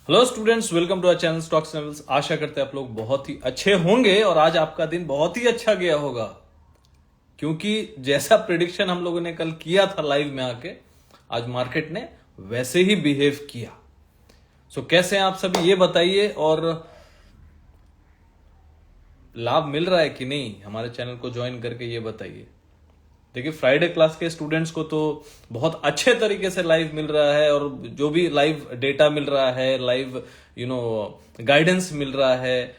Hello students, welcome to our channel stocks levels. आशा करते हैं आप लोग बहुत ही अच्छे होंगे और आज आपका दिन बहुत ही अच्छा गया होगा, क्योंकि जैसा प्रिडिक्शन हम लोगों ने कल किया था लाइव में आके, आज मार्केट ने वैसे ही बिहेव किया। सो कैसे हैं आप सभी ये बताइए, और लाभ मिल रहा है कि नहीं हमारे चैनल को ज्वाइन करके ये बताइए। देखिए, फ्राइडे क्लास के स्टूडेंट्स को तो बहुत अच्छे तरीके से लाइव मिल रहा है, और जो भी लाइव डेटा मिल रहा है, लाइव गाइडेंस मिल रहा है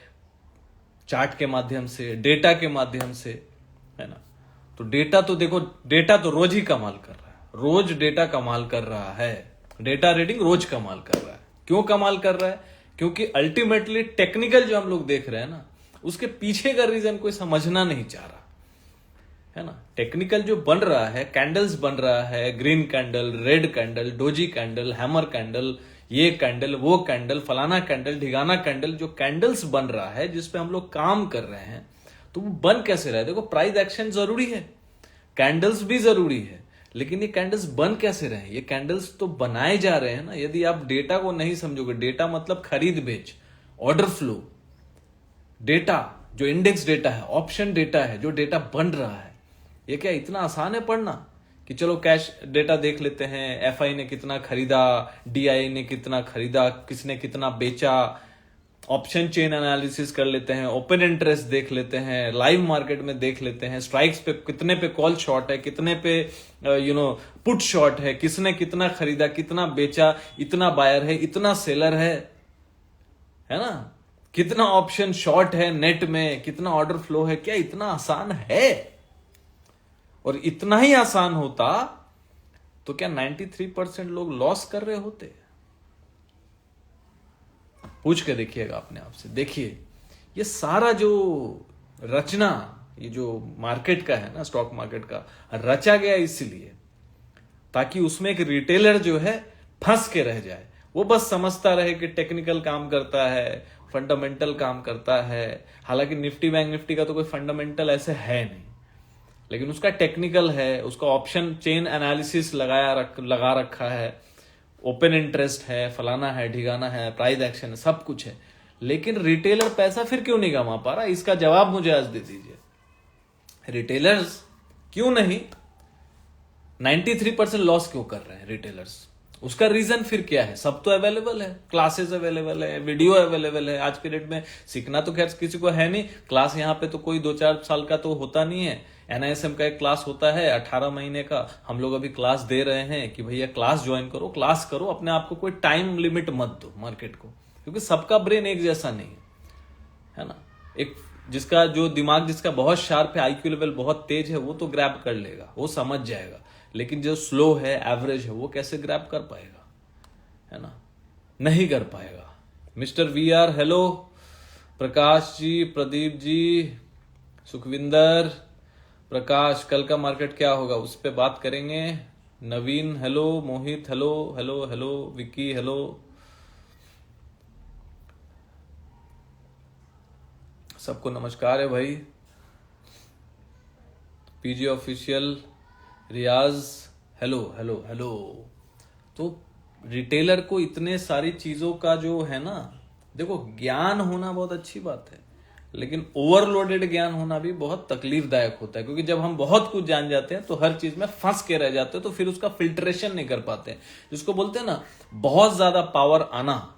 चार्ट के माध्यम से, डेटा के माध्यम से, है ना। तो डेटा तो देखो, डेटा तो रोज ही कमाल कर रहा है, रोज डेटा कमाल कर रहा है, डेटा रीडिंग रोज कमाल कर रहा है। क्यों कमाल कर रहा है? क्योंकि अल्टीमेटली टेक्निकल जो हम लोग देख रहे हैं ना, उसके पीछे का रीजन कोई समझना नहीं चाह रहा, है ना। टेक्निकल जो बन रहा है, कैंडल्स बन रहा है, green candle, red candle, doji candle, hammer candle, ये कैंडल, वो कैंडल, फलाना कैंडल, ढिगाना कैंडल, जो कैंडल्स बन रहा है जिसपे हम लोग काम कर रहे हैं, तो वो बन कैसे रहा है? देखो, प्राइस एक्शन जरूरी है, कैंडल्स भी जरूरी है, लेकिन ये कैंडल्स बन कैसे रहे हैं? ये कैंडल्स तो बनाए जा रहे हैं ना। यदि आप डेटा को नहीं समझोगे, डेटा मतलब खरीद बेच, ऑर्डर फ्लो, डेटा जो इंडेक्स डेटा है, ऑप्शन डेटा है, जो डेटा बन रहा है, ये क्या इतना आसान है पढ़ना कि चलो कैश डेटा देख लेते हैं, एफआई ने कितना खरीदा, डीआई ने कितना खरीदा, किसने कितना बेचा, ऑप्शन चेन एनालिसिस कर लेते हैं, ओपन इंटरेस्ट देख लेते हैं, लाइव मार्केट में देख लेते हैं, स्ट्राइक्स पे कितने पे कॉल शॉर्ट है, कितने पे पुट शॉर्ट है, किसने कितना खरीदा, कितना बेचा, इतना बायर है, इतना सेलर है ना, कितना ऑप्शन शॉर्ट है नेट में, कितना ऑर्डर फ्लो है। क्या इतना आसान है? और इतना ही आसान होता तो क्या 93% लोग लॉस कर रहे होते? पूछ के देखिएगा अपने आप से। देखिए, ये सारा जो रचना, ये जो मार्केट का है ना, स्टॉक मार्केट का, रचा गया इसलिए ताकि उसमें एक रिटेलर जो है फंस के रह जाए। वो बस समझता रहे कि टेक्निकल काम करता है, फंडामेंटल काम करता है। हालांकि निफ्टी बैंक निफ्टी का तो कोई फंडामेंटल ऐसे है नहीं, लेकिन उसका टेक्निकल है, उसका ऑप्शन चेन एनालिसिस लगा रखा है, ओपन इंटरेस्ट है, फलाना है, ढिगाना है, प्राइस एक्शन है, सब कुछ है। लेकिन रिटेलर पैसा फिर क्यों नहीं कमा पा रहा? इसका जवाब मुझे आज दे दीजिए। रिटेलर्स क्यों नहीं 93% लॉस क्यों कर रहे हैं रिटेलर्स? उसका रीजन फिर क्या है? सब तो अवेलेबल है, क्लासेस अवेलेबल है, वीडियो अवेलेबल है। आज के डेट में सीखना तो खैर किसी को है नहीं, क्लास यहाँ पे तो कोई 2-4 साल का तो होता नहीं है। एनआईएसएम का एक क्लास होता है 18 महीने का, हम लोग अभी क्लास दे रहे हैं कि भैया क्लास ज्वाइन करो, क्लास करो, अपने आप को कोई टाइम लिमिट मत दो मार्केट को, क्योंकि सबका ब्रेन एक जैसा नहीं है ना। एक जिसका जो दिमाग जिसका बहुत शार्प है, आईक्यू लेवल बहुत तेज है, वो तो ग्रैब कर लेगा, वो समझ जाएगा। लेकिन जो स्लो है, एवरेज है, वो कैसे ग्रैब कर पाएगा? है ना, नहीं कर पाएगा। Mister V R, hello. Prakash ji, Pradeep ji, Sukhwinder, Prakash, कल का मार्केट क्या होगा उस पर बात करेंगे। Naveen, hello. Mohit, hello hello hello. Vicky, hello. सबको नमस्कार है भाई। PG official, Riyaz, hello hello hello. तो रिटेलर को इतने सारी चीजों का जो है ना, देखो, ज्ञान होना बहुत अच्छी बात है, लेकिन ओवरलोडेड ज्ञान होना भी बहुत तकलीफदायक होता है, क्योंकि जब हम बहुत कुछ जान जाते हैं तो हर चीज में फंस के रह जाते हैं, तो फिर उसका फिल्ट्रेशन नहीं कर पाते हैं। जिसको बोलते हैं ना, बहुत ज्यादा पावर आना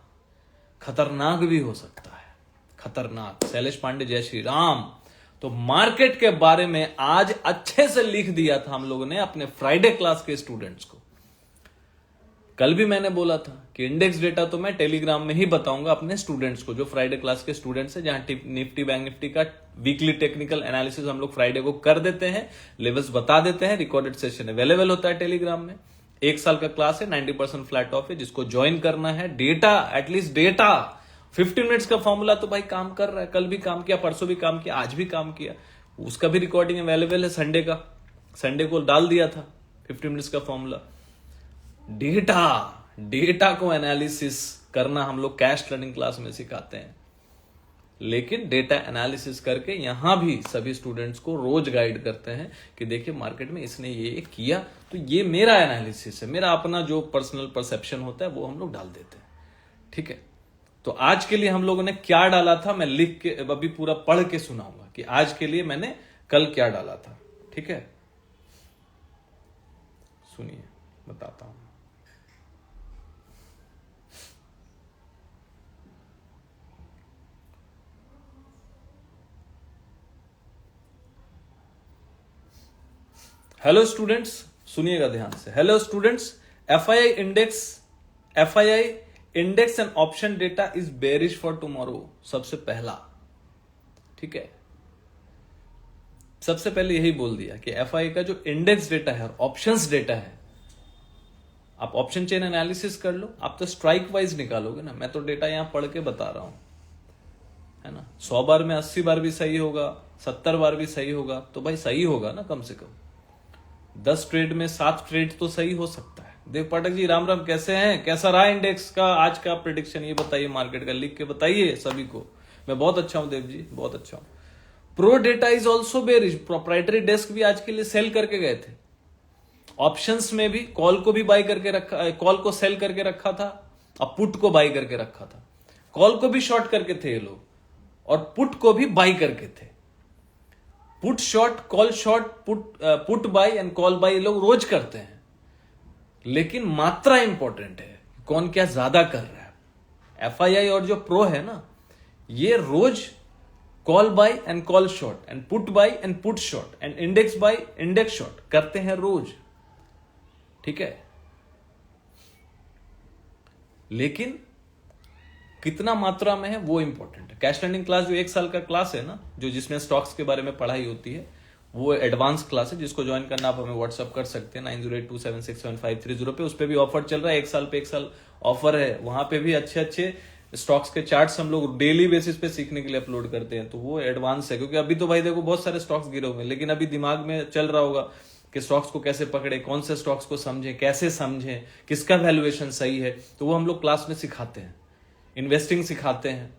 खतरनाक भी हो सकता है, खतरनाक। शैलेश पांडे, जय श्री राम। तो मार्केट के बारे में आज अच्छे से लिख दिया था हम लोगों ने अपने फ्राइडे क्लास के स्टूडेंट्स को। कल भी मैंने बोला था कि इंडेक्स डेटा तो मैं टेलीग्राम में ही बताऊंगा अपने स्टूडेंट्स को, जो फ्राइडे क्लास के स्टूडेंट्स हैं, जहां निफ्टी बैंक निफ्टी का वीकली टेक्निकल एनालिसिस हम लोग फ्राइडे को कर देते हैं, लेवल्स बता देते हैं, रिकॉर्डेड सेशन अवेलेबल होता है टेलीग्राम में। 1 साल का क्लास है, 90% फ्लैट ऑफ है। जिसको ज्वाइन करना है, डेटा, एटलीस्ट डेटा 15 मिनट्स का फॉर्मूला तो भाई काम कर रहा है, कल भी काम किया, परसों भी काम किया, आज भी काम किया, उसका भी रिकॉर्डिंग अवेलेबल है। संडे का, संडे को डाल दिया था 15 मिनट्स का फॉर्मूला। डेटा को एनालिसिस करना हम लोग कैश ट्रेडिंग क्लास में सिखाते हैं, लेकिन डेटा एनालिसिस करके यहां भी सभी स्टूडेंट्स को रोज गाइड करते हैं कि देखिए मार्केट में इसने ये किया, तो ये मेरा एनालिसिस है, मेरा अपना जो पर्सनल परसेप्शन होता है वो हम लोग डाल देते हैं। ठीक है, तो आज के लिए हम लोगों ने क्या डाला था मैं लिख के अभी पूरा पढ़ के सुनाऊंगा कि आज के लिए मैंने कल क्या डाला था। ठीक है, सुनिए बताता हूं। हेलो स्टूडेंट्स, सुनिएगा ध्यान से। Hello students, FII index and option data is bearish for tomorrow. सबसे पहला, ठीक है, सबसे पहले यही बोल दिया कि एफआई का जो इंडेक्स डेटा है और ऑप्शंस डेटा है, आप ऑप्शन चेन एनालिसिस कर लो, आप तो स्ट्राइक वाइज निकालोगे ना। मैं तो डेटा यहां पढ़ के बता रहा हूं, है ना। 100 बार में 80 बार भी सही होगा, 70 बार भी सही होगा, तो भाई सही होगा ना। कम से कम 10 ट्रेड में 7 ट्रेड तो सही हो सकता है। देव पाठक जी राम राम, कैसे हैं? कैसा रहा इंडेक्स का आज का प्रेडिक्शन, ये बताइए। मार्केट का लिख के बताइए सभी को। मैं बहुत अच्छा हूं देव जी, बहुत अच्छा हूं। Pro data is also bearish. Proprietary desk भी आज के लिए सेल करके गए थे। ऑप्शंस में भी कॉल को भी बाई करके रखा, कॉल को सेल करके रखा था और पुट को बाई करके रखा था। कॉल को भी शॉर्ट करके थे ये लोग और पुट को भी बाई करके थे। Put short, call short, put buy and call by लोग रोज करते हैं, लेकिन मात्रा इंपॉर्टेंट है, कौन क्या ज्यादा कर रहा है। एफआईआई और जो प्रो है ना, ये रोज call buy and call short and put buy and put short and index buy index short करते हैं रोज, ठीक है। लेकिन कितना मात्रा में है वो इंपॉर्टेंट है। कैश लर्निंग क्लास जो 1 साल का क्लास है ना, जो जिसमें स्टॉक्स के बारे में पढ़ाई होती है, वो एडवांस क्लास है। जिसको ज्वाइन करना आप हमें व्हाट्सअप कर सकते हैं 9082767530 पे। उस पर भी ऑफर चल रहा है, 1 साल पे 1 साल ऑफर है। वहां पे भी अच्छे अच्छे स्टॉक्स के चार्ट्स हम लोग डेली बेसिस पे सीखने के लिए अपलोड करते हैं, तो वो एडवांस है। क्योंकि अभी तो भाई देखो बहुत सारे स्टॉक्स गिरे हुए हैं, लेकिन अभी दिमाग में चल रहा होगा कि स्टॉक्स को कैसे पकड़े, कौन से स्टॉक्स को समझे, कैसे समझे, किसका वैल्यूएशन सही है, तो वो हम लोग क्लास में सिखाते हैं। इन्वेस्टिंग सिखाते हैं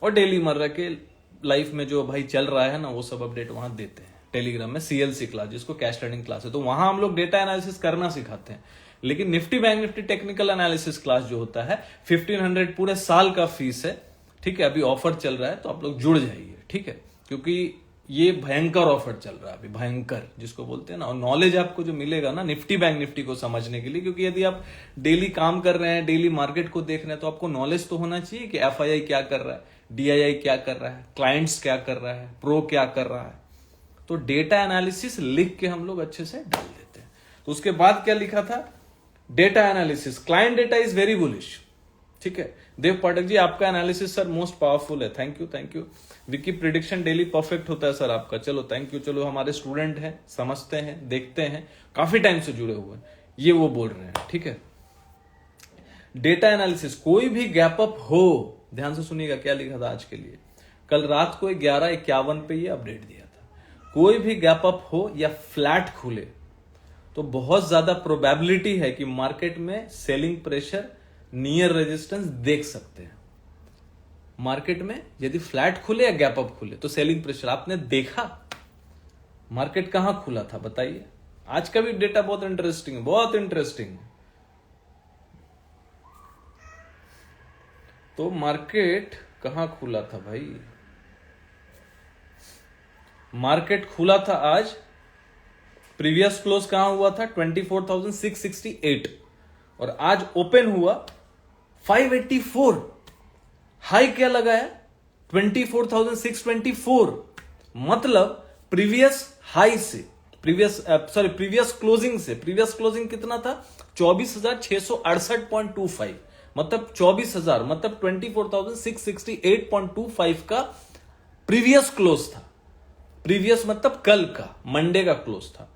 और डेली मर्रा के लाइफ में जो भाई चल रहा है ना, वो सब अपडेट वहां देते हैं टेलीग्राम में। सीएलसी क्लास, जिसको कैश लर्निंग क्लास है, तो वहां हम लोग डेटा एनालिसिस करना सिखाते हैं। लेकिन Nifty bank Nifty technical analysis class जो होता है 1500 पूरे साल का फीस है, ठीक है। अभी ऑफर चल रहा है, तो आप लोग जुड़ जाइए, ठीक है। क्योंकि ये भयंकर ऑफर चल रहा है अभी, भयंकर जिसको बोलते हैं ना। और नॉलेज आपको जो मिलेगा ना निफ्टी बैंक निफ्टी को समझने के लिए, क्योंकि यदि आप डेली काम कर रहे हैं, डेली मार्केट को देख रहे हैं, तो आपको नॉलेज तो होना चाहिए कि एफआईआई क्या कर रहा है, डीआईआई क्या कर रहा है, क्लाइंट्स क्या कर रहा है, प्रो क्या कर रहा है। तो डेटा एनालिसिस लिख के हम लोग अच्छे से डाल देते हैं। तो उसके बाद क्या लिखा था, data analysis, client data is very bullish, ठीक है। देव पाठक जी आपका एनालिसिस सर मोस्ट पावरफुल है, thank you thank you. Vicky prediction daily perfect होता है सर आपका, चलो थैंक यू। चलो हमारे स्टूडेंट हैं, समझते हैं, देखते हैं, काफी टाइम से जुड़े हुए हैं, ये वो बोल रहे हैं, ठीक है। डेटा एनालिसिस, कोई भी गैप अप हो, ध्यान से सुनिएगा क्या लिखा था आज के लिए। कल रात को 11:51 पे ये अपडेट दिया था। कोई भी गैप अप हो या फ्लैट खुले, तो बहुत ज्यादा प्रोबेबिलिटी है कि मार्केट में सेलिंग प्रेशर, नियर रेजिस्टेंस देख सकते हैं। मार्केट में यदि फ्लैट खुले या गैप अप खुले तो सेलिंग प्रेशर आपने देखा। मार्केट कहां खुला था बताइए। आज का भी डेटा बहुत इंटरेस्टिंग है, बहुत इंटरेस्टिंग है। तो मार्केट कहां खुला था भाई, मार्केट खुला था आज, प्रीवियस क्लोज कहां हुआ था 24,668 और आज ओपन हुआ 584। हाई क्या लगा है 24,624, मतलब प्रीवियस हाई से, प्रीवियस क्लोजिंग से, प्रीवियस क्लोजिंग कितना था 24,668.25, मतलब 24,000, मतलब 24,668.25 का प्रीवियस क्लोज था। प्रीवियस मतलब कल का, मंडे का क्लोज था।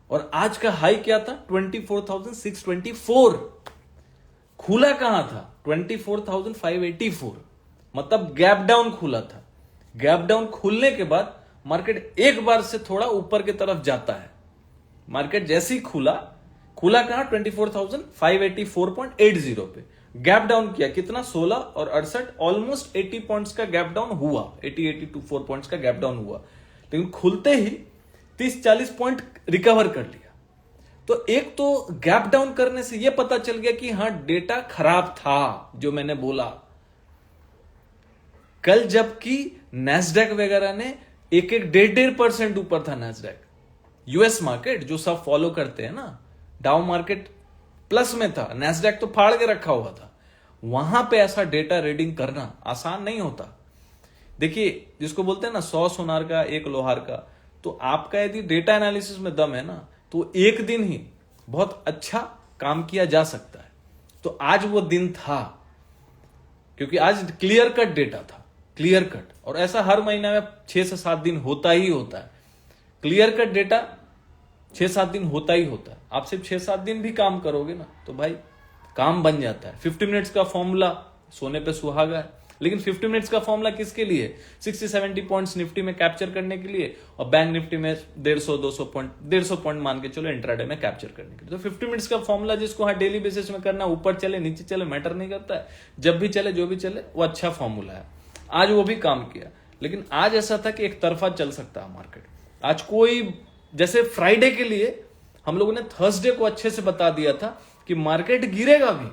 और आज का हाई क्या था 24,624। खुला कहां था 24,584, मतलब गैप डाउन खुला था। गैप डाउन खुलने के बाद मार्केट एक बार से थोड़ा ऊपर की तरफ जाता है। मार्केट जैसे ही खुला कहां 24,584.80 पे, गैप डाउन किया कितना 16 और 68, ऑलमोस्ट 80 पॉइंट्स का गैप डाउन हुआ, 80-84 पॉइंट्स का गैप डाउन हुआ। लेकिन खुलते ही 30-40 पॉइंट रिकवर कर लिया। तो एक तो गैप डाउन करने से यह पता चल गया कि हां डेटा खराब था, जो मैंने बोला कल जबकि नैस्डैक वगैरह ने 1-1 ऊपर था नैस्डैक, यूएस मार्केट जो सब फॉलो करते हैं ना, डाउ मार्केट प्लस में था, नैस्डैक तो फाड़ के रखा हुआ था। वहां पे ऐसा डेटा रीडिंग करना आसान नहीं होता। देखिए, जिसको बोलते हैं ना 100 सोनार का 1 लोहार का, तो आपका यदि डेटा एनालिसिस में दम है ना, तो एक दिन ही बहुत अच्छा काम किया जा सकता है। तो आज वो दिन था, क्योंकि आज क्लियर कट डेटा था, क्लियर कट। और ऐसा हर महीने में 6 से 7 दिन होता ही होता है। क्लियर कट डेटा 6-7 दिन होता ही होता है। आप सिर्फ 6-7 दिन भी काम करोगे ना, तो भाई काम बन जाता है। 50 मिनट्स का फॉर्मूला सोने पे सुहागा है, लेकिन 50 मिनट्स का फॉर्मूला किसके लिए? 60-70 पॉइंट्स निफ्टी में कैप्चर करने के लिए, और बैंक निफ्टी में 150 पॉइंट मान के चलो इंट्राडे में कैप्चर करने के लिए। तो 50 मिनट्स का फॉर्मूला जिसको हाँ डेली बेसिस में करना, ऊपर चले नीचे चले मैटर नहीं करता है, जब भी चले जो भी चले वो अच्छा फॉर्मूला है। आज वो भी काम किया, लेकिन आज ऐसा था कि एक तरफा चल सकता है मार्केट। आज कोई, जैसे फ्राइडे के लिए हम लोगों ने थर्सडे को अच्छे से बता दिया था कि मार्केट गिरेगा भी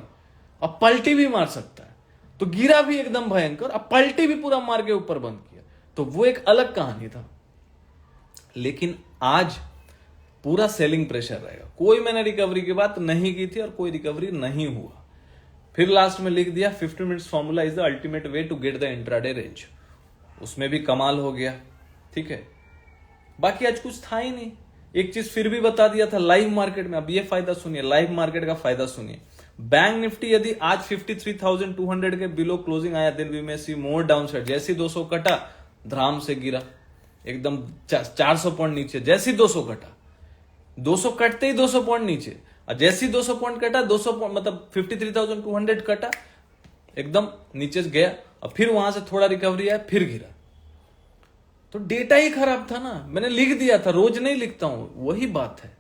और पलटी भी मार सकता है, तो गिरा भी एकदम भयंकर, अब पलटी भी पूरा मार के ऊपर बंद किया, तो वो एक अलग कहानी था। लेकिन आज पूरा सेलिंग प्रेशर रहेगा। कोई मैंने रिकवरी की बात नहीं की थी और कोई रिकवरी नहीं हुआ। फिर लास्ट में लिख दिया 50 minutes formula is the ultimate way to get the intraday range, उसमें भी कमाल हो गया। ठीक है, बाकी आज कुछ था ही नहीं। एक चीज फिर भी बता दिया था लाइव मार्केट में। अब ये फायदा सुनिए, लाइव मार्केट का फायदा सुनिए। बैंक निफ्टी यदि आज 53,200 के बिलो क्लोजिंग आया, then we may see more downside. जैसी 200 कटा, धराम से गिरा एकदम 400 पॉइंट नीचे। जैसी 200 कटा, 200 कटते ही 200 पॉइंट नीचे, और जैसी 200 पॉइंट कटा, 200 पॉइंट मतलब 53,200 कटा, एकदम नीचे गया, और फिर वहां से थोड़ा रिकवरी आया, फिर गिरा। तो डेटा ही खराब था ना, मैंने लिख दिया था, रोज नहीं लिखता हूं, वही बात है।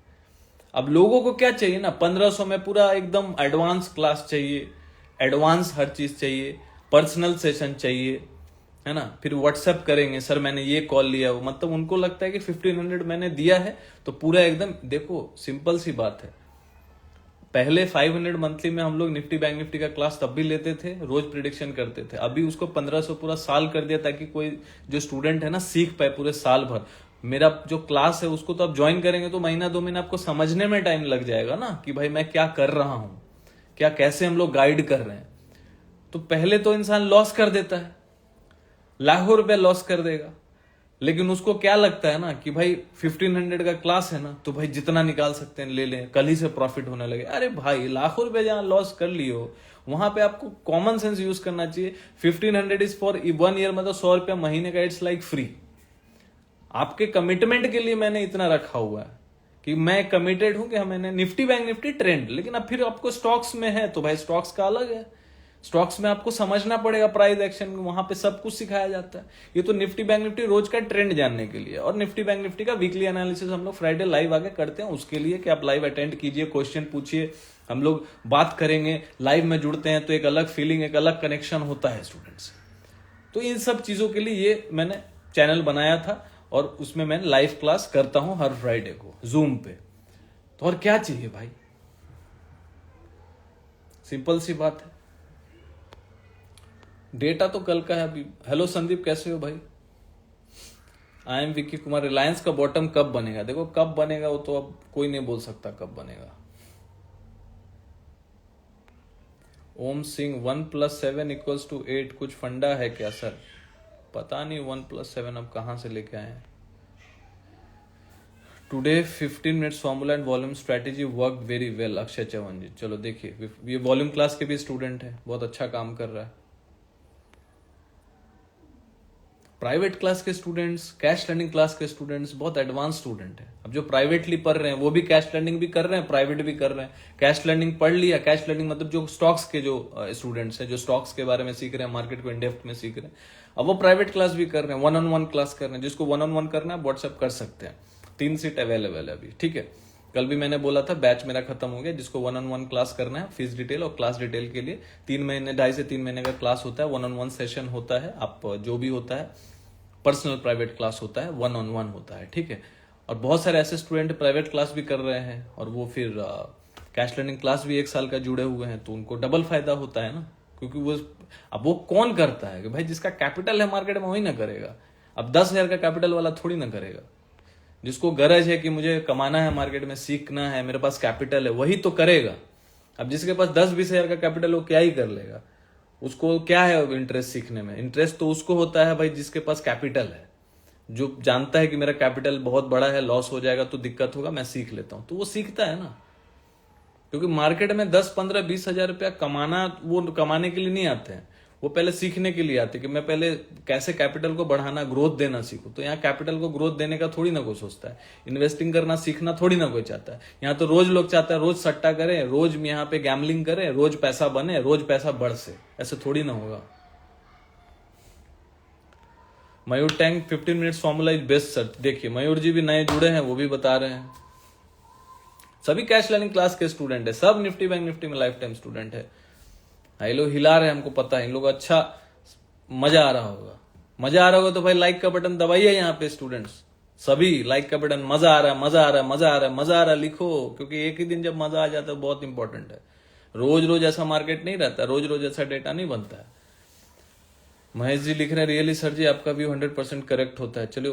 अब लोगों को क्या चाहिए ना, 1500 में पूरा एकदम एडवांस क्लास चाहिए, एडवांस हर चीज चाहिए, पर्सनल सेशन चाहिए, है ना। फिर व्हाट्सएप करेंगे, सर मैंने ये कॉल लिया, वो मतलब उनको लगता है कि 1500 मैंने दिया है तो पूरा एकदम। देखो सिंपल सी बात है, पहले 500 मंथली में हम लोग निफ्टी बैंक निफ्टी का क्लास तब भी लेते थे, रोज प्रिडिक्शन करते थे। अभी उसको 1500 पूरा साल कर दिया, ताकि कोई जो स्टूडेंट है ना सीख पाए पूरे साल भर। मेरा जो क्लास है उसको तो आप ज्वाइन करेंगे तो महीना 2 महीना आपको समझने में टाइम लग जाएगा ना, कि भाई मैं क्या कर रहा हूं, क्या कैसे हम लोग गाइड कर रहे हैं। तो पहले तो इंसान लॉस कर देता है, लाखों रुपए लॉस कर देगा, लेकिन उसको क्या लगता है ना कि भाई 1500 का क्लास है ना, तो भाई जितना निकाल सकते हैं ले लें, कल ही से प्रॉफिट होने लगे। अरे भाई लाखों रुपए जहां लॉस कर लियो, वहां पे आपको कॉमन सेंस यूज करना चाहिए। 1500 इज फॉर 1 ईयर, मतलब 100 रुपया महीने का, इट्स लाइक फ्री। आपके कमिटमेंट के लिए मैंने इतना रखा हुआ है कि मैं कमिटेड हूं कि मैंने निफ्टी बैंक निफ्टी ट्रेंड। लेकिन अब फिर आपको स्टॉक्स में है तो भाई स्टॉक्स का अलग है, स्टॉक्स में आपको समझना पड़ेगा प्राइस एक्शन, वहां पे सब कुछ सिखाया जाता है। ये तो निफ्टी बैंक निफ्टी रोज का ट्रेंड जानने के लिए, और निफ्टी बैंक निफ्टी का वीकली एनालिसिस हम लोग फ्राइडे लाइव आगे करते हैं, उसके लिए कि आप लाइव अटेंड कीजिए, क्वेश्चन पूछिए, हम लोग बात करेंगे। लाइव में जुड़ते हैं तो एक अलग फीलिंग, एक अलग कनेक्शन होता है स्टूडेंट्स से। तो इन सब चीजों के लिए ये मैंने चैनल बनाया था, और उसमें मैं लाइव क्लास करता हूं हर फ्राइडे को जूम पे। तो और क्या चाहिए भाई, सिंपल सी बात है। डेटा तो कल का है अभी। हेलो संदीप, कैसे हो भाई? I am Vicky Kumar. Reliance का बॉटम कब बनेगा? देखो कब बनेगा वो तो अब कोई नहीं बोल सकता कब बनेगा। ओम सिंह 1+7 = 8, कुछ फंडा है क्या सर? पता नहीं 1+7 अब कहां से लेके आए हैं। Today 15 minutes formula and volume strategy work very well. Akshay Chauhan ji, चलो देखिए, ये वॉल्यूम क्लास के भी स्टूडेंट है, बहुत अच्छा काम कर रहा है। प्राइवेट क्लास के स्टूडेंट्स, कैश लर्निंग क्लास के स्टूडेंट्स बहुत एडवांस स्टूडेंट हैं। अब जो प्राइवेटली पढ़ रहे हैं वो भी कैश लर्निंग भी कर रहे हैं, प्राइवेट भी कर रहे हैं। कैश लर्निंग पढ़ लिया, कैश लर्निंग मतलब जो स्टॉक्स के जो स्टूडेंट्स हैं, जो स्टॉक्स के बारे में सीख रहे हैं, मार्केट को इन डेप्थ में सीख रहे हैं, अब वो प्राइवेट क्लास भी कर रहे हैं, 1-on-1 क्लास कर रहे हैं। जिसको 1-on-1 करना है व्हाट्सएप कर सकते हैं, 3 सीट अवेलेबल है अभी। ठीक है, कल भी मैंने बोला था बैच मेरा खत्म हो गया। जिसको 1-on-1 क्लास करना है, फीस डिटेल और क्लास डिटेल के लिए 2.5 से 3 महीने का क्लास होता है, 1-on-1 सेशन होता है। आप जो भी होता है पर्सनल प्राइवेट क्लास होता है, 1-on-1 होता है। ठीक है, और बहुत सारे ऐसे स्टूडेंट प्राइवेट क्लास भी कर रहे हैं, और वो फिर कैश लर्निंग क्लास भी 1 साल का जुड़े हुए हैं, तो उनको डबल फायदा होता है ना। क्योंकि अब वो कौन करता है कि भाई जिसका कैपिटल है मार्केट में वही ना करेगा। अब 10,000 का कैपिटल वाला थोड़ी ना करेगा। जिसको गरज है कि मुझे कमाना है मार्केट में, सीखना है, मेरे पास कैपिटल है, वही तो करेगा। अब जिसके पास 10-20 हजार का कैपिटल, वो क्या ही कर लेगा? उसको क्या है इंटरेस्ट सीखने में? इंटरेस्ट तो उसको होता है भाई जिसके पास कैपिटल है, जो जानता है कि मेरा कैपिटल बहुत बड़ा है, लॉस हो जाएगा तो दिक्कत होगा, मैं सीख लेता हूं, तो वो सीखता है ना। क्योंकि मार्केट में 10, 15, 20 हजार रुपया कमाना, वो कमाने के लिए नहीं आते हैं, वो पहले सीखने के लिए आते हैं कि मैं पहले कैसे कैपिटल को बढ़ाना, ग्रोथ देना सीखूं। तो यहाँ कैपिटल को ग्रोथ देने का थोड़ी ना कोई सोचता है, इन्वेस्टिंग करना सीखना थोड़ी ना कोई चाहता है। यहाँ तो रोज लोग चाहता है रोज सट्टा करें, रोज यहाँ पे गैम्बलिंग करें, रोज पैसा बने, रोज पैसा बढ़ से, ऐसे थोड़ी ना होगा। Mayur Tank 15 minutes formula is best sir. देखिए मयूर जी भी नए जुड़े हैं, वो भी बता रहे हैं। सभी कैश लर्निंग क्लास के स्टूडेंट है, सब निफ्टी बैंक निफ्टी में लाइफ टाइम स्टूडेंट है। ये लोग हिला रहे हैं, हमको पता है इन लोग अच्छा मजा आ रहा होगा। मजा आ रहा होगा तो भाई लाइक का बटन दबाइए। यहाँ पे स्टूडेंट्स सभी लाइक का बटन, मजा आ रहा है, मजा आ रहा है, मजा आ रहा है, मजा आ रहा है लिखो, क्योंकि एक ही दिन जब मजा आ जाता है बहुत इंपॉर्टेंट है। रोज रोज ऐसा मार्केट नहीं रहता, रोज रोज ऐसा डेटा नहीं बनता है। महेश जी लिख रहे हैं रियली सर जी आपका व्यू 100% करेक्ट होता है। चलो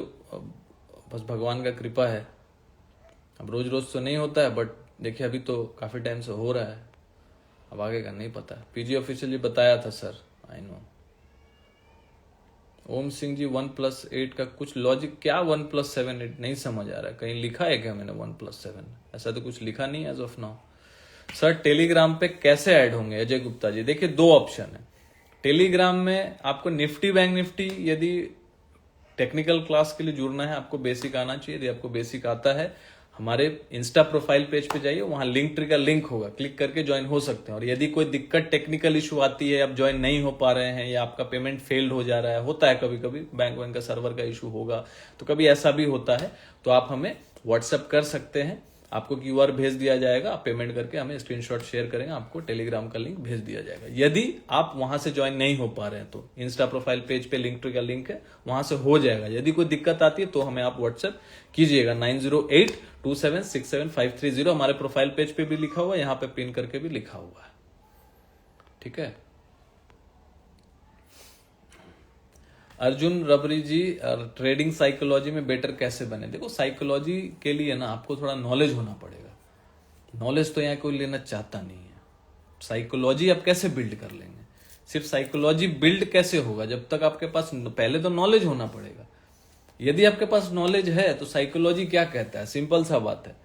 बस भगवान का कृपा है, अब रोज रोज तो नहीं होता है, बट देखिए अभी तो काफी टाइम से हो रहा है, अब आगे का नहीं पता। पीजी ऑफिशियल जी बताया था सर, आई नो। ओम सिंह जी 1+8 का कुछ लॉजिक, क्या 1+7 8 नहीं समझ आ रहा है, कहीं लिखा है क्या मैंने 1+7? ऐसा तो कुछ लिखा नहीं as of now. Sir Telegram पे कैसे ऐड होंगे? अजय गुप्ता जी देखिए 2 ऑप्शन है टेलीग्राम में। आपको निफ्टी बैंक निफ्टी यदि टेक्निकल क्लास के लिए जुड़ना है, आपको बेसिक आना चाहिए। यदि आपको बेसिक आता है, हमारे इंस्टा प्रोफाइल पेज पे जाइए, वहां लिंक ट्री का लिंक होगा, क्लिक करके ज्वाइन हो सकते हैं। और यदि कोई दिक्कत टेक्निकल इशू आती है, आप ज्वाइन नहीं हो पा रहे हैं, या आपका पेमेंट फेल्ड हो जा रहा है, होता है कभी कभी, बैंक का सर्वर का इशू होगा, तो कभी ऐसा भी होता है, तो आप हमें व्हाट्सएप कर सकते हैं। आपको क्यूआर भेज दिया जाएगा, आप पेमेंट करके हमें स्क्रीनशॉट शेयर करेंगे, आपको टेलीग्राम का लिंक भेज दिया जाएगा। यदि आप वहां से ज्वाइन नहीं हो पा रहे हैं तो इंस्टा प्रोफाइल पेज पे लिंक ट्री का लिंक है, वहां से हो जाएगा। यदि कोई दिक्कत आती है तो हमें आप व्हाट्सएप कीजिएगा 9082767530। हमारे प्रोफाइल पेज पे भी लिखा हुआ है, यहाँ पे पिन करके भी लिखा हुआ है, ठीक है। अर्जुन रबरी जी, ट्रेडिंग साइकोलॉजी में बेटर कैसे बने? देखो साइकोलॉजी के लिए ना आपको थोड़ा नॉलेज होना पड़ेगा। नॉलेज तो यहाँ कोई लेना चाहता नहीं है। साइकोलॉजी आप कैसे बिल्ड कर लेंगे? सिर्फ साइकोलॉजी बिल्ड कैसे होगा जब तक आपके पास पहले तो नॉलेज होना पड़ेगा। यदि आपके पास नॉलेज है तो साइकोलॉजी क्या कहता है, सिंपल सा बात है।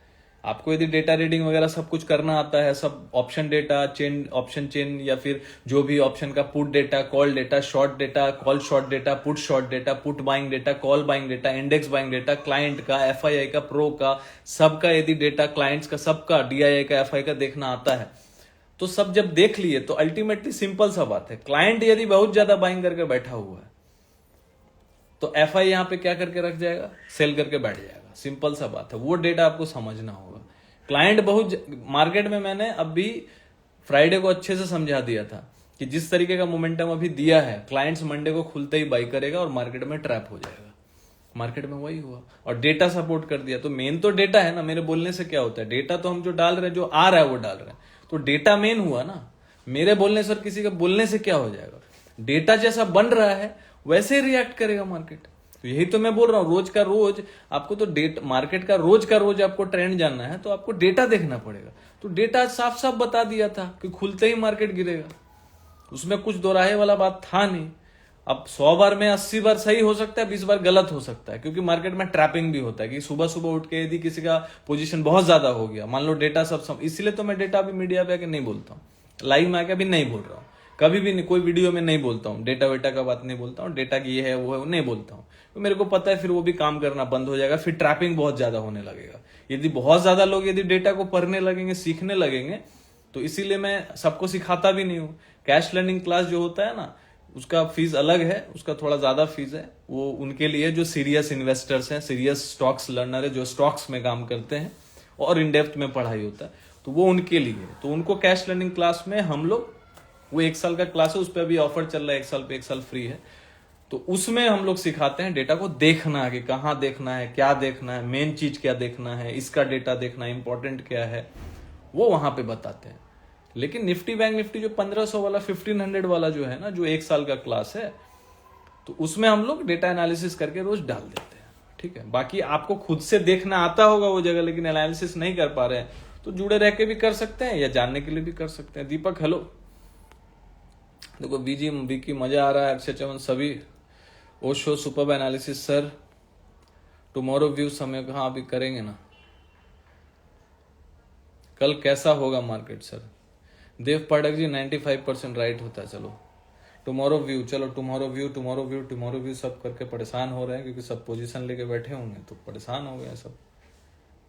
आपको यदि डेटा रीडिंग वगैरह सब कुछ करना आता है, सब option data chain, option chain, या फिर जो भी ऑप्शन का put data, call data, short data, call short data, put short data, put buying data, call buying data, index buying data, client का, एफआईआई का, प्रो का, सबका यदि डेटा, क्लाइंट्स का सबका, डीआईआई का, एफआई का देखना आता है, तो सब जब देख लिए तो अल्टीमेटली सिंपल सा बात है, क्लाइंट यदि बहुत ज्यादा बाइंग करके बैठा हुआ है तो एफआई यहां पे क्या करके रख जाएगा, सेल करके बैठ जाएगा। सिंपल सा बात है, वो डेटा आपको समझना होगा। क्लाइंट बहुत मार्केट में, मैंने अभी फ्राइडे को अच्छे से समझा दिया था कि जिस तरीके का मोमेंटम अभी दिया है, क्लाइंट्स मंडे को खुलते ही बाई करेगा और मार्केट में ट्रैप हो जाएगा। मार्केट में वही हुआ, और डेटा सपोर्ट कर दिया। तो मेन तो डेटा है ना, मेरे बोलने से क्या होता है, डेटा तो हम जो डाल रहे हैं, जो आ रहा है वो डाल रहे हैं, तो डेटा मेन हुआ ना। मेरे बोलने से और किसी के बोलने से क्या हो जाएगा? डेटा जैसा बन रहा है वैसे ही रिएक्ट करेगा मार्केट। तो यही तो मैं बोल रहा हूं, रोज का रोज आपको तो मार्केट का रोज आपको ट्रेंड जानना है तो आपको डेटा देखना पड़ेगा। तो डेटा साफ साफ बता दिया था कि खुलते ही मार्केट गिरेगा, उसमें कुछ दोराहे वाला बात था नहीं। अब 100 बार में 80 बार सही हो सकता है, 20 बार गलत हो सकता है, क्योंकि मार्केट में ट्रैपिंग भी होता है कि सुबह सुबह उठ के यदि किसी का पोजीशन बहुत ज्यादा हो गया, मान लो डेटा सब, इसलिए तो मैं डेटा अभी मीडिया पे आके नहीं बोलता हूँ, लाइव में आके अभी नहीं बोल रहा हूँ, कभी भी नहीं, कोई वीडियो में नहीं बोलता हूँ, डेटा वेटा का बात नहीं बोलता हूँ, डेटा की ये है वो है नहीं बोलता हूँ। तो मेरे को पता है फिर वो भी काम करना बंद हो जाएगा, फिर ट्रैपिंग बहुत ज्यादा होने लगेगा। यदि बहुत ज्यादा लोग यदि डेटा को पढ़ने लगेंगे, सीखने लगेंगे, तो इसीलिए मैं सबको सिखाता भी नहीं हूँ। कैश लर्निंग क्लास जो होता है ना, उसका फीस अलग है, उसका थोड़ा ज्यादा फीस है। वो उनके लिए जो सीरियस इन्वेस्टर्स हैं, सीरियस स्टॉक्स लर्नर है, जो स्टॉक्स में काम करते हैं और इन डेप्थ में पढ़ाई होता है, तो वो उनके लिए है। तो उनको कैश लर्निंग क्लास में हम लोग, वो 1 साल का क्लास है, उस पर अभी ऑफर चल रहा है, 1 साल पे 1 साल फ्री है। तो उसमें हम लोग सिखाते हैं डेटा को देखना, कि कहाँ देखना है, क्या देखना है, मेन चीज क्या देखना है, इसका डेटा देखना है, इंपॉर्टेंट क्या है, वो वहां पे बताते हैं। लेकिन निफ्टी बैंक निफ्टी जो 1500 वाला 1500 वाला जो है ना, जो 1 साल का क्लास है, तो उसमें हम लोग डेटा एनालिसिस करके रोज डाल देते हैं, ठीक है। बाकी आपको खुद से देखना आता होगा वो जगह, लेकिन एनालिसिस नहीं कर पा रहे हैं, तो जुड़े रह के भी कर सकते हैं या जानने के लिए भी कर सकते हैं। दीपक हेलो, देखो बीजी विकी मजा आ रहा है, अक्षय चमन सभी, Osho super analysis sir, tomorrow view समय, हाँ अभी करेंगे ना। कल कैसा होगा मार्केट सर? देव पाठक जी 95% राइट होता है। चलो टुमारो व्यू, चलो टुमारो व्यू सब करके परेशान हो रहे हैं, क्योंकि सब पोजीशन लेके बैठे होंगे तो परेशान हो गए सब,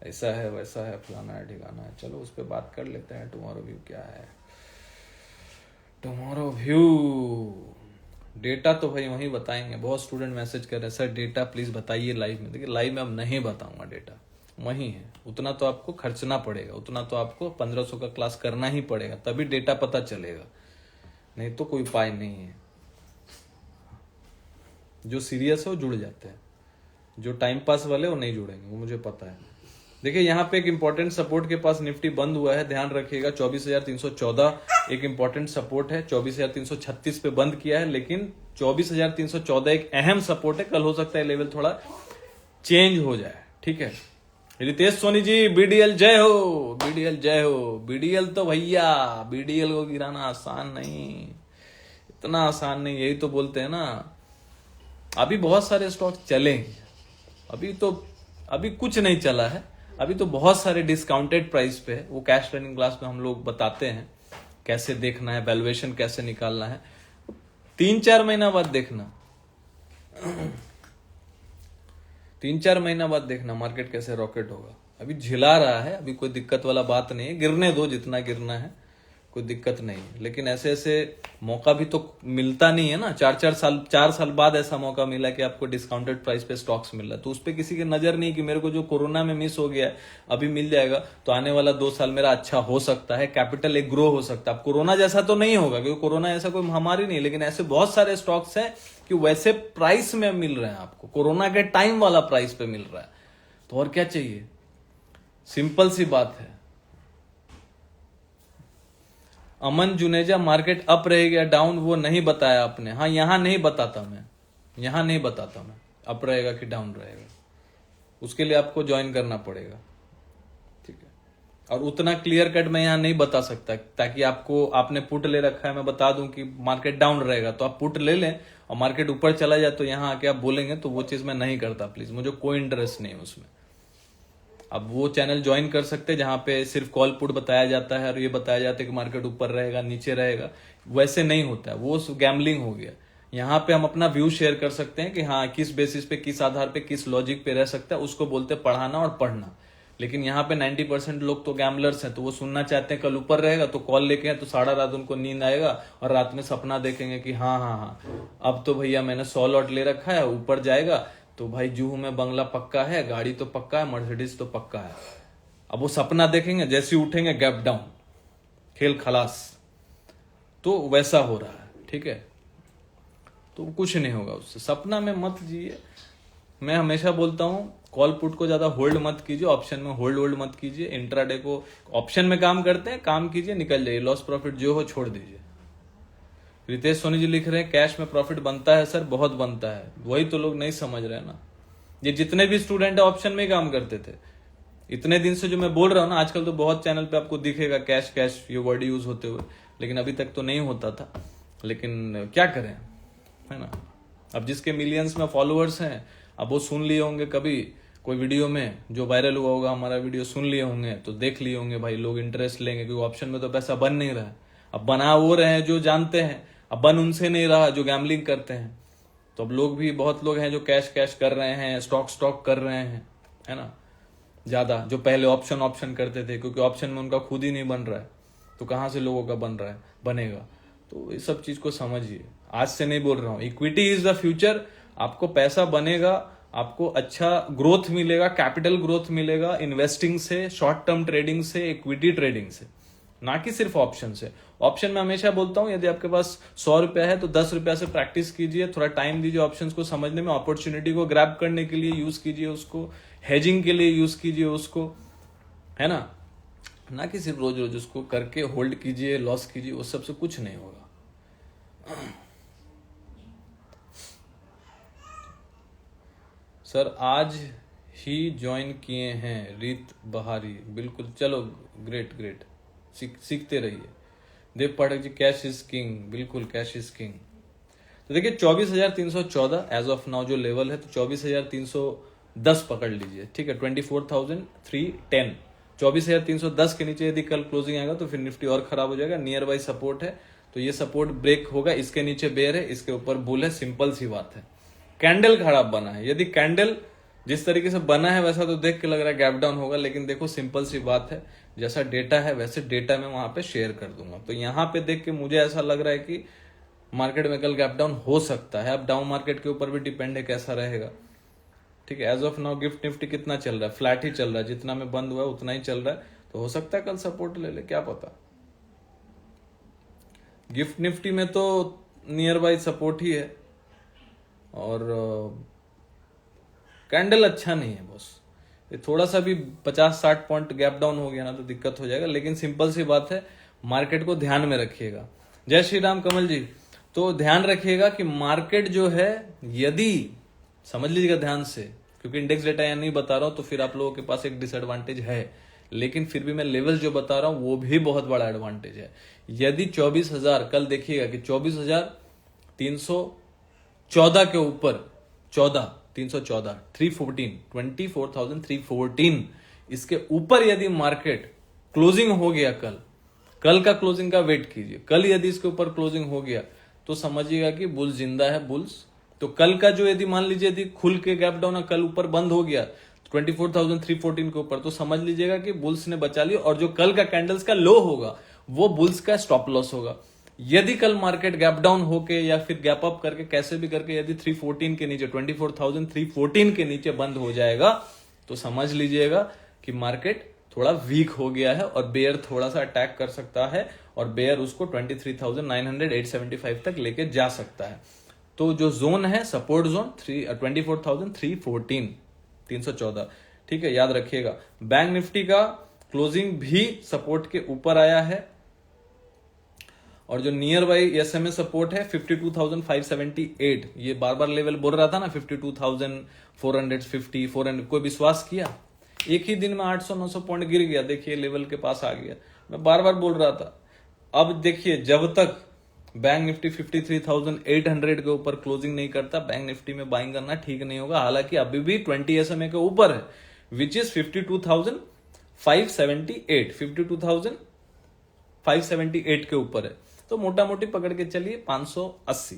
ऐसा है वैसा है फलाना है ठिकाना है। चलो उस पर बात कर लेते हैं, टुमारो व्यू क्या है। टुमारो व्यू डेटा तो भाई वहीं बताएंगे। बहुत स्टूडेंट मैसेज कर रहे हैं सर डेटा प्लीज बताइए लाइव में। देखिए लाइव में अब नहीं बताऊंगा, डेटा वही है, उतना तो आपको खर्चना पड़ेगा, उतना तो आपको 1500 का क्लास करना ही पड़ेगा, तभी डेटा पता चलेगा, नहीं तो कोई उपाय नहीं है। जो सीरियस है वो जुड़ जाते हैं, जो टाइम पास वाले वो नहीं जुड़ेंगे, वो मुझे पता है। देखिए यहाँ पे एक इंपॉर्टेंट सपोर्ट के पास निफ्टी बंद हुआ है, ध्यान रखिएगा। 24,314 एक इंपॉर्टेंट सपोर्ट है, 24,336 पे बंद किया है, लेकिन 24,314 एक अहम सपोर्ट है। कल हो सकता है लेवल थोड़ा चेंज हो जाए, ठीक है। रितेश सोनी जी बीडीएल जय हो, बीडीएल जय हो। बीडीएल तो भैया, बीडीएल को गिराना आसान नहीं, इतना आसान नहीं, यही तो बोलते हैं ना। अभी बहुत सारे स्टॉक चलेंगे, अभी कुछ नहीं चला है, अभी तो बहुत सारे डिस्काउंटेड प्राइस पे है। वो कैश ट्रेनिंग क्लास में हम लोग बताते हैं कैसे देखना है, वैल्यूएशन कैसे निकालना है, 3-4 महीना बाद देखना, 3-4 महीना बाद देखना मार्केट कैसे रॉकेट होगा। अभी झिला रहा है, अभी कोई दिक्कत वाला बात नहीं है, गिरने दो जितना गिरना है, कोई दिक्कत नहीं है। लेकिन ऐसे ऐसे मौका भी तो मिलता नहीं है ना। 4 साल बाद ऐसा मौका मिला कि आपको डिस्काउंटेड प्राइस पे स्टॉक्स मिल रहा है, तो उस पर किसी की नजर नहीं कि मेरे को जो कोरोना में मिस हो गया है अभी मिल जाएगा, तो आने वाला 2 साल मेरा अच्छा हो सकता है, कैपिटल एक ग्रो हो सकता है। अब कोरोना जैसा तो नहीं होगा, क्योंकि कोरोना ऐसा कोई महामारी नहीं, लेकिन ऐसे बहुत सारे स्टॉक्स हैं कि वैसे प्राइस में मिल रहे हैं आपको, कोरोना के टाइम वाला प्राइस पे मिल रहा है, तो और क्या चाहिए। सिंपल सी बात है। अमन जुनेजा मार्केट अप रहेगा या डाउन वो नहीं बताया आपने। हाँ यहां नहीं बताता मैं, अप रहेगा कि डाउन रहेगा, उसके लिए आपको ज्वाइन करना पड़ेगा, ठीक है। और उतना क्लियर कट मैं यहां नहीं बता सकता, ताकि आपने पुट ले रखा है, मैं बता दूं कि मार्केट डाउन रहेगा तो आप पुट ले लें, और मार्केट ऊपर चला जाए तो यहां आके आप बोलेंगे, तो वो चीज मैं नहीं करता प्लीज, मुझे कोई इंटरेस्ट नहीं है उसमें। अब वो चैनल ज्वाइन कर सकते हैं जहां पे सिर्फ कॉल पुट बताया जाता है और ये बताया जाता है कि मार्केट ऊपर रहेगा नीचे रहेगा, वैसे नहीं होता है, वो गैम्बलिंग हो गया। यहाँ पे हम अपना व्यू शेयर कर सकते हैं कि हाँ किस बेसिस पे, किस आधार पे, किस लॉजिक पे रह सकता है, उसको बोलते हैं पढ़ाना और पढ़ना। लेकिन यहाँ पे 90% लोग तो गैम्बलर्स हैं, तो वो सुनना चाहते हैं कल ऊपर रहेगा तो कॉल लेके हैं, तो सारा रात उनको नींद आएगा और रात में सपना देखेंगे कि हाँ अब तो भैया मैंने 100 लॉट ले रखा है, ऊपर जाएगा तो भाई जुहू में बंगला पक्का है, गाड़ी तो पक्का है, मर्सिडीज तो पक्का है। अब वो सपना देखेंगे, जैसे उठेंगे गैप डाउन, खेल खलास। तो वैसा हो रहा है, ठीक है। तो कुछ नहीं होगा उससे, सपना में मत जिए। मैं हमेशा बोलता हूं कॉल पुट को ज्यादा होल्ड मत कीजिए, ऑप्शन में होल्ड मत कीजिए। इंट्राडे को ऑप्शन में काम करते हैं, काम कीजिए, निकल जाइए, लॉस प्रॉफिट जो हो छोड़ दीजिए। रितेश सोनी जी लिख रहे हैं कैश में प्रॉफिट बनता है सर, बहुत बनता है, वही तो लोग नहीं समझ रहे हैं ना। ये जितने भी स्टूडेंट है ऑप्शन में ही काम करते थे, इतने दिन से जो मैं बोल रहा हूं ना, आजकल तो बहुत चैनल पे आपको दिखेगा कैश कैश ये वर्ड यूज होते हुए, लेकिन अभी तक तो नहीं होता था। लेकिन क्या करें, है ना। अब जिसके मिलियंस में फॉलोअर्स हैं, अब वो सुन लिए होंगे कभी कोई वीडियो में जो वायरल हुआ होगा, हमारा वीडियो सुन लिए होंगे, तो देख लिए होंगे भाई लोग इंटरेस्ट लेंगे, क्योंकि ऑप्शन में तो पैसा बन नहीं रहा है। अब बना वो रहे हैं जो जानते हैं, अब बन उनसे नहीं रहा जो गैम्बलिंग करते हैं। तो अब लोग भी, बहुत लोग हैं जो कैश कैश कर रहे हैं, स्टॉक कर रहे हैं, है ना, ज्यादा, जो पहले ऑप्शन करते थे, क्योंकि ऑप्शन में उनका खुद ही नहीं बन रहा है, तो कहां से लोगों का बन रहा है, बनेगा। तो इस सब चीज को समझिए, आज से नहीं बोल रहा हूं, इक्विटी इज द फ्यूचर। आपको पैसा बनेगा, आपको अच्छा ग्रोथ मिलेगा, कैपिटल ग्रोथ मिलेगा इन्वेस्टिंग से, शॉर्ट टर्म ट्रेडिंग से, इक्विटी ट्रेडिंग से, ना कि सिर्फ ऑप्शन से। ऑप्शन में हमेशा बोलता हूं यदि आपके पास 100 रुपया है तो 10 रुपया से प्रैक्टिस कीजिए, थोड़ा टाइम दीजिए ऑप्शंस को समझने में, अपॉर्चुनिटी को ग्रैब करने के लिए यूज कीजिए उसको, हेजिंग के लिए यूज कीजिए उसको, है ना। ना कि सिर्फ रोज रोज उसको करके होल्ड कीजिए, लॉस कीजिए, उस सबसे कुछ नहीं होगा। सर आज ही ज्वाइन किए हैं रीत बहारी, बिल्कुल, चलो ग्रेट ग्रेट, सीखते रहिए। देव Pathak ji, cash is king, बिल्कुल कैश इज किंग। तो देखिए 24,314 एज ऑफ नाउ जो लेवल है, तो 24,310 पकड़ लीजिए, ठीक है। 24,310, 24,310 के नीचे यदि कल क्लोजिंग आएगा तो फिर निफ्टी और खराब हो जाएगा। नियर बाई सपोर्ट है, तो ये सपोर्ट ब्रेक होगा, इसके नीचे बेयर है, इसके ऊपर बुल है, सिंपल सी बात है। कैंडल खराब बना है, यदि कैंडल जिस तरीके से बना है वैसा तो देख के लग रहा है गैप डाउन होगा, लेकिन देखो सिंपल सी बात है, जैसा डेटा है वैसे डेटा मैं वहां पे शेयर कर दूंगा। तो यहां पे देख के मुझे ऐसा लग रहा है कि मार्केट में कल गैप डाउन हो सकता है। अब डाउन मार्केट के ऊपर भी डिपेंड है कैसा रहेगा, ठीक है। As of now GIFT Nifty कितना चल रहा है, फ्लैट ही चल रहा है, जितना में बंद हुआ है उतना ही चल रहा है, तो हो सकता है कल सपोर्ट ले ले, क्या पता। गिफ्ट निफ्टी में तो नियर बाई सपोर्ट ही है, और कैंडल अच्छा नहीं है बॉस। ये थोड़ा सा भी 50-60 पॉइंट गैप डाउन हो गया ना तो दिक्कत हो जाएगा, लेकिन सिंपल सी बात है, मार्केट को ध्यान में रखिएगा। जय श्री राम कमल जी, तो ध्यान रखिएगा कि मार्केट जो है, यदि समझ लीजिएगा ध्यान से, क्योंकि इंडेक्स डेटा या नहीं बता रहा हूं तो फिर आप लोगों के पास एक डिसएडवांटेज है, लेकिन फिर भी मैं लेवल जो बता रहा हूं वो भी बहुत बड़ा एडवांटेज है। यदि 24,000 कल देखिएगा कि 24,314 के ऊपर 314 314 24,314 इसके ऊपर यदि मार्केट क्लोजिंग हो गया, कल का क्लोजिंग का वेट कीजिए, कल यदि इसके ऊपर क्लोजिंग हो गया तो समझिएगा कि बुल्स जिंदा है, बुल्स। तो कल का जो यदि मान लीजिए यदि खुल के गैप डाउन कल ऊपर बंद हो गया 24,314 के ऊपर, तो समझ लीजिएगा कि बुल्स ने बचा लिया, और जो कल का कैंडल्स का लो होगा वो बुल्स का स्टॉप लॉस होगा। यदि कल मार्केट गैप डाउन होके या फिर गैप अप करके कैसे भी करके यदि 314 के नीचे 24,314 के नीचे बंद हो जाएगा, तो समझ लीजिएगा कि मार्केट थोड़ा वीक हो गया है और बेयर थोड़ा सा अटैक कर सकता है, और बेयर उसको 23,900 875 तक लेके जा सकता है। तो जो जोन है सपोर्ट जोन 24,314 314, ठीक है, याद रखिएगा। बैंक निफ्टी का क्लोजिंग भी सपोर्ट के ऊपर आया है, और जो नियर बाई एसएमए सपोर्ट है 52,578, ये बार बार लेवल बोल रहा था ना 52,450 400, कोई विश्वास किया? एक ही दिन में 800-900 पॉइंट गिर गया, देखिए लेवल के पास आ गया। मैं बार बार बोल रहा था। अब देखिए जब तक बैंक निफ्टी 53,800 के ऊपर क्लोजिंग नहीं करता, बैंक निफ्टी में बाइंग करना ठीक नहीं होगा। हालांकि अभी भी 20 एसएमए के ऊपर है, विच इज 52,578 52,578 के ऊपर है। तो मोटा मोटी पकड़ के चलिए 580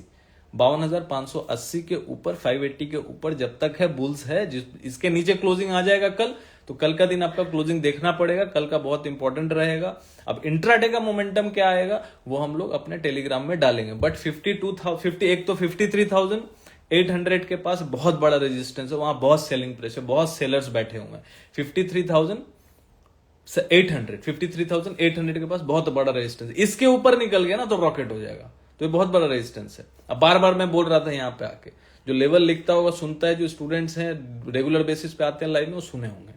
52,580 के ऊपर 580 के ऊपर जब तक है बुल्स है। इसके नीचे क्लोजिंग आ जाएगा कल, तो कल का दिन आपका क्लोजिंग देखना पड़ेगा, कल का बहुत इंपॉर्टेंट रहेगा। अब इंट्राडे का मोमेंटम क्या आएगा वो हम लोग अपने टेलीग्राम में डालेंगे, बट 53,800 के पास बहुत बड़ा रेजिस्टेंस है, वहां बहुत सेलिंग प्रेशर, बहुत सेलर्स बैठे हुए हैं। 53,800 के पास बहुत बड़ा रेजिस्टेंस, इसके ऊपर निकल गया ना तो रॉकेट हो जाएगा। तो ये बहुत बड़ा रेजिस्टेंस है। अब बार बार मैं बोल रहा था यहाँ पे आके, जो लेवल लिखता होगा सुनता है, जो स्टूडेंट्स हैं रेगुलर बेसिस पे आते हैं लाइव में वो सुने होंगे,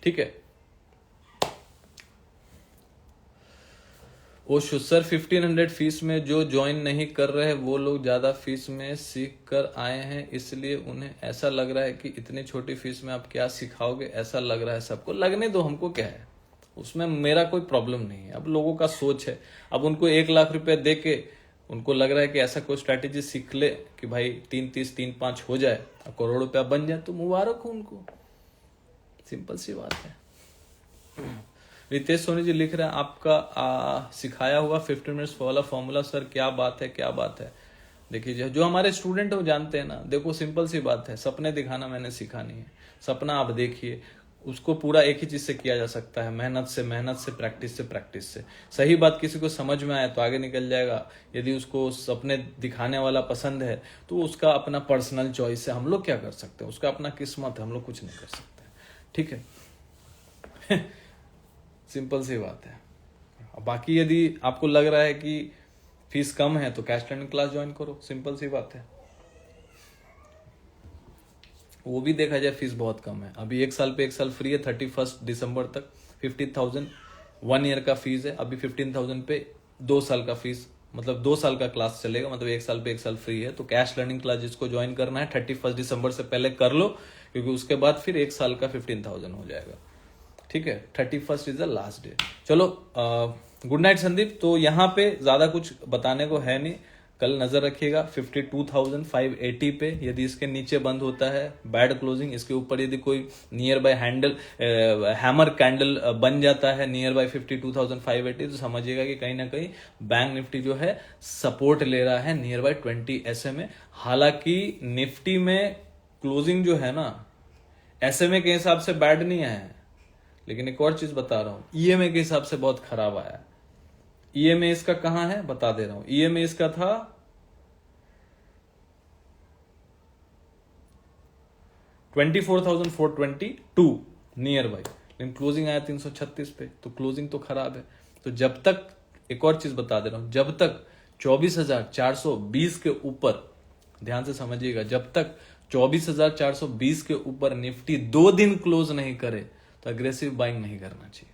ठीक है। वो सर 1500 फीस में जो ज्वाइन नहीं कर रहे वो लोग ज्यादा फीस में सीख कर आए हैं, इसलिए उन्हें ऐसा लग रहा है कि इतनी छोटी फीस में आप क्या सिखाओगे, ऐसा लग रहा है सबको। लगने दो, हमको क्या है उसमें, मेरा कोई प्रॉब्लम नहीं है। अब लोगों का सोच है, अब उनको 1 लाख रुपए दे के उनको लग रहा है कि ऐसा कोई स्ट्रैटेजी सीख ले कि भाई 3-30 3-5 हो जाए, करोड़ रुपया बन जाए, तो मुबारक हो उनको, सिंपल सी बात है। रितेश सोनी जी लिख रहे हैं आपका सिखाया हुआ 15 मिनट्स वाला फॉर्मूला सर, क्या बात है क्या बात है। देखिए जो हमारे स्टूडेंट है वो जानते हैं ना, देखो सिंपल सी बात है, सपने दिखाना मैंने सीखा नहीं है। सपना आप देखिए, उसको पूरा एक ही चीज से किया जा सकता है, मेहनत से, प्रैक्टिस से। सही बात किसी को समझ में आए तो आगे निकल जाएगा, यदि उसको सपने दिखाने वाला पसंद है तो उसका अपना पर्सनल चॉइस है, हम लोग क्या कर सकते हैं, उसका अपना किस्मत है, हम लोग कुछ नहीं कर सकते, ठीक है। सिंपल सी बात है। बाकी यदि आपको लग रहा है कि फीस कम है तो कैश लर्निंग क्लास ज्वाइन करो, सिंपल सी बात है। वो भी देखा जाए फीस बहुत कम है, अभी 1 साल पे 1 साल फ्री है 31 दिसंबर तक, 50,000 1 ईयर का फीस है, अभी 15,000 पे 2 साल का फीस, मतलब 2 साल का क्लास चलेगा, मतलब 1 साल पे 1 साल फ्री है। तो कैश लर्निंग क्लास जिसको ज्वाइन करना है 31 दिसंबर से पहले कर लो, क्योंकि उसके बाद फिर 1 साल का 15,000 हो जाएगा। ठीक है, 31 इज द लास्ट डे। चलो गुड नाइट संदीप। तो यहाँ पे ज्यादा कुछ बताने को है नहीं, कल नजर रखिएगा 52,580 पे। यदि इसके नीचे बंद होता है बैड क्लोजिंग, इसके ऊपर यदि कोई नियर बाय हैमर कैंडल बन जाता है नियर बाय 52,580, तो समझिएगा कि कहीं ना कहीं बैंक निफ्टी जो है सपोर्ट ले रहा है नियर बाय 20 SMA। हालांकि निफ्टी में क्लोजिंग जो है ना SMA के हिसाब से बैड नहीं आया है, लेकिन एक और चीज बता रहा हूं, EMA के हिसाब से बहुत खराब आया है। EMA इसका कहां है बता दे रहा हूं, EMA इसका था 24,422 नियर बाई, लेकिन क्लोजिंग आया 336 पे, तो क्लोजिंग तो खराब है। तो जब तक, एक और चीज बता दे रहा हूं, जब तक 24,420 के ऊपर, ध्यान से समझिएगा, जब तक 24,420 के ऊपर निफ्टी 2 दिन क्लोज नहीं करे तो अग्रेसिव बाइंग नहीं करना चाहिए,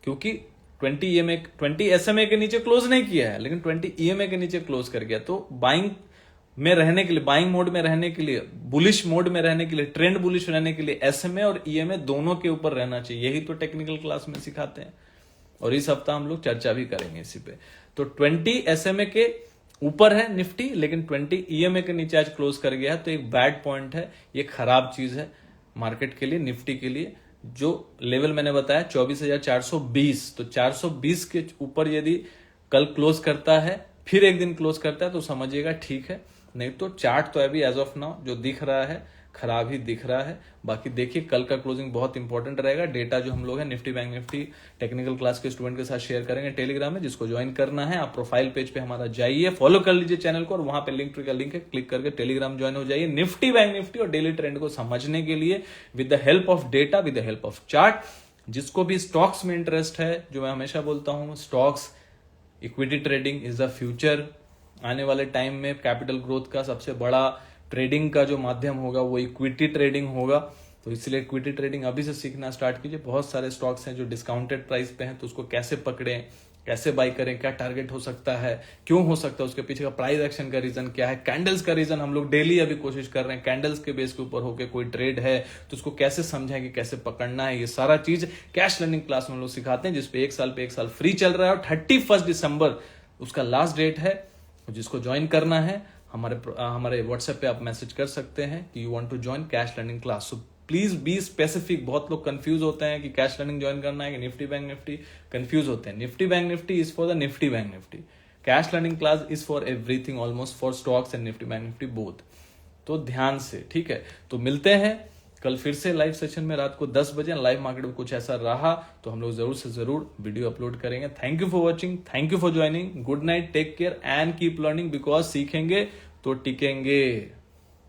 क्योंकि 20 SMA के नीचे क्लोज नहीं किया है, लेकिन 20 EMA के नीचे क्लोज कर गया। तो बाइंग में रहने के लिए, बाइंग मोड में रहने के लिए, बुलिश मोड में रहने के लिए, ट्रेंड बुलिश रहने के लिए SMA और EMA दोनों के ऊपर रहना चाहिए। यही तो टेक्निकल क्लास में सिखाते हैं, और इस हफ्ता हम लोग चर्चा भी करेंगे इसी पे। तो 20 SMA के ऊपर है निफ्टी, लेकिन 20 EMA के नीचे आज क्लोज कर गया है, तो एक बैड पॉइंट है, ये खराब चीज है मार्केट के लिए, निफ्टी के लिए। जो लेवल मैंने बताया 24,420, तो 420 के ऊपर यदि कल क्लोज करता है, फिर एक दिन क्लोज करता है, तो समझिएगा ठीक है, नहीं तो चार्ट तो अभी एज ऑफ नाउ जो दिख रहा है खराब ही दिख रहा है। बाकी देखिए कल का क्लोजिंग बहुत इंपॉर्टेंट रहेगा। डेटा जो हम लोग है Nifty bank Nifty technical class के स्टूडेंट के साथ शेयर करेंगे टेलीग्राम में। जिसको ज्वाइन करना है आप प्रोफाइल पेज पे हमारा जाइए, फॉलो कर लीजिए चैनल को, और वहां पे लिंक ट्री का लिंक है, क्लिक करके टेलीग्राम ज्वाइन हो जाइए। निफ्टी बैंक निफ्टी और डेली ट्रेंड को समझने के लिए with the help of data, with the help of chart. जिसको भी स्टॉक्स में इंटरेस्ट है, जो मैं हमेशा बोलता हूं, stocks, equity trading is the future. आने वाले टाइम में कैपिटल ग्रोथ का सबसे बड़ा ट्रेडिंग का जो माध्यम होगा वो इक्विटी ट्रेडिंग होगा। तो इसलिए इक्विटी ट्रेडिंग अभी से सीखना स्टार्ट कीजिए। बहुत सारे स्टॉक्स हैं जो डिस्काउंटेड प्राइस पे हैं, तो उसको कैसे पकड़ें, कैसे बाई करें, क्या टारगेट हो सकता है, क्यों हो सकता है, उसके पीछे का प्राइस एक्शन का रीजन क्या है, कैंडल्स का रीजन हम लोग डेली अभी कोशिश कर रहे हैं, कैंडल्स के बेस के ऊपर होकर कोई ट्रेड है तो उसको कैसे समझें कि कैसे पकड़ना है, ये सारा चीज कैश लर्निंग क्लास में हम लोग सिखाते हैं, जिसपे 1 साल पे 1 साल फ्री चल रहा है, और 31 दिसंबर उसका लास्ट डेट है। जिसको ज्वाइन करना है हमारे व्हाट्सएप पे आप मैसेज कर सकते हैं कि you want to join cash learning class. So please be specific. बहुत लोग कंफ्यूज होते हैं कि कैश लर्निंग ज्वाइन करना है कि निफ्टी बैंक निफ्टी, कंफ्यूज होते हैं। Nifty bank Nifty is for the Nifty bank Nifty, cash learning class is for everything, almost for stocks and Nifty bank Nifty both. तो ध्यान से, ठीक है। तो मिलते हैं कल फिर से लाइव सेशन में रात को 10 बजे। लाइव मार्केट में कुछ ऐसा रहा तो हम लोग जरूर से जरूर वीडियो अपलोड करेंगे। Thank you for watching, thank you for joining. Good night, take care and keep learning, because सीखेंगे तो टिकेंगे।